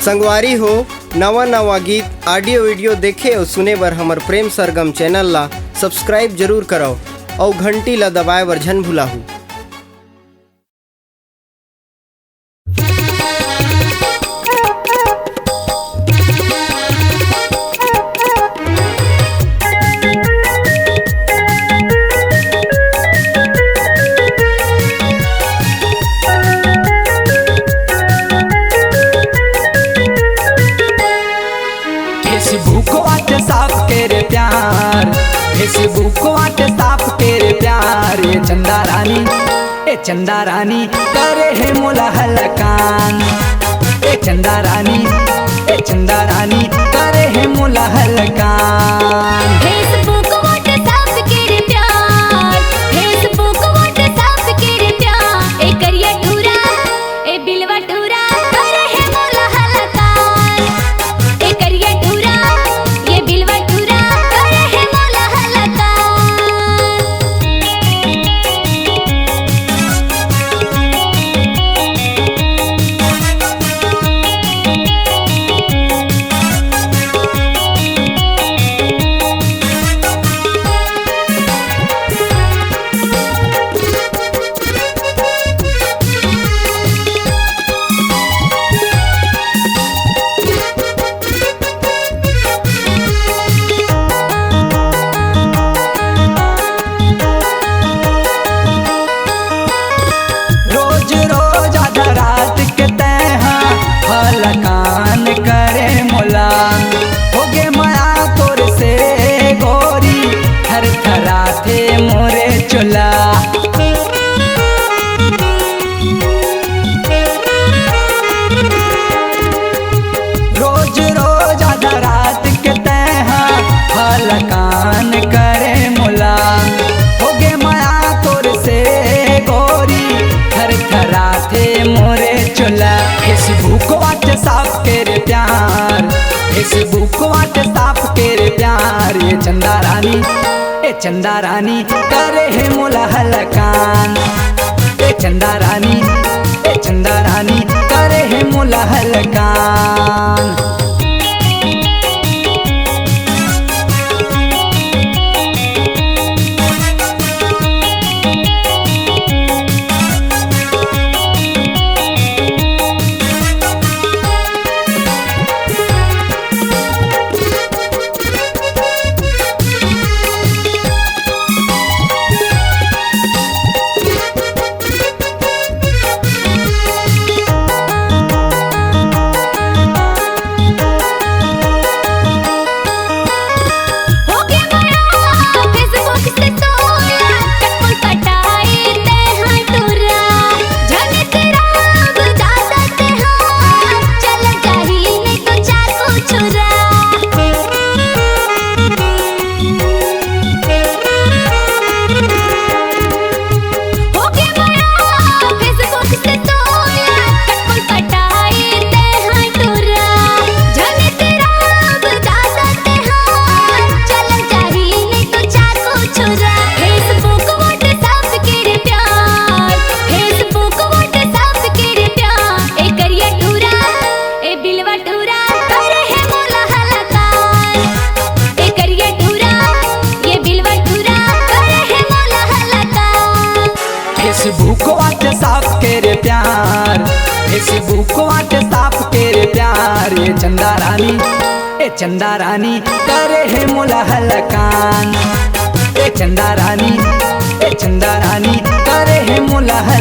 संगवारी हो नवा नवा गीत ऑडियो वीडियो देखे और सुने बर हमर प्रेम सरगम चैनल ला सब्सक्राइब जरूर करो और घंटी ला दबाए बर झन भुलाहू। फेसबुक व्हाट्सएप के रे प्यार, फेसबुक व्हाट्सएप के रे प्यार। ये चंदा रानी करे है मोला हलकान। ए चंदा रानी करे है मोला हलकान। फेसबुक व्हाट्सएप के रे प्यार, फेसबुक व्हाट्सएप के रे प्यार। ए करिया टूरा ए बिलवा टूरा करे है मोला हलकान। ए करिया टूरा ये बिलवा टूरा करे है मोला हलकान। रोज रोज आधा रात के तैहा हलकान करे मोला। हो गे माया तोर से गोरी थर थरा थे मोरे चोला। रोज रोज आधा रात के तैहा हलकान करे मोला। हो गे माया तोर से गोरी थर थरा थे मोरे चोला। फेसबुक व्हाट्सएप के रे प्यार, फेसबुक व्हाट्सएप के रे प्यार। ये चंदा रानी करे है मोला हलकान। ए चंदा रानी करे है मोला हलकान। हो गया माया फेसबुक से तोरा कटपुल कटाई ते हां टूरा। जाने तेरा बुझाता ते हां चल जाही नहीं तो चार को छुरा। हो गया माया फेसबुक से तोरा कटपुल कटाई ते हां टूरा। जाने तेरा बुझाता ते हां चल जाही नहीं तो चार को छुरा। फेसबुक व्हाट्सएप के रे प्यार, फेसबुक व्हाट्सएप के रे प्यार। ए करिया टूरा ए बिलवा टूरा करे है मोला हलकान। ए करिया टूरा ये बिलवा टूरा करे है मोला हलकान। फेसबुक व्हाट्सएप के रे प्यार, फेसबुक व्हाट्सएप के रे प्यार। ये चंदा रानी करे है मोला हलकान। ए चंदा रानी करे है मोला हलकान।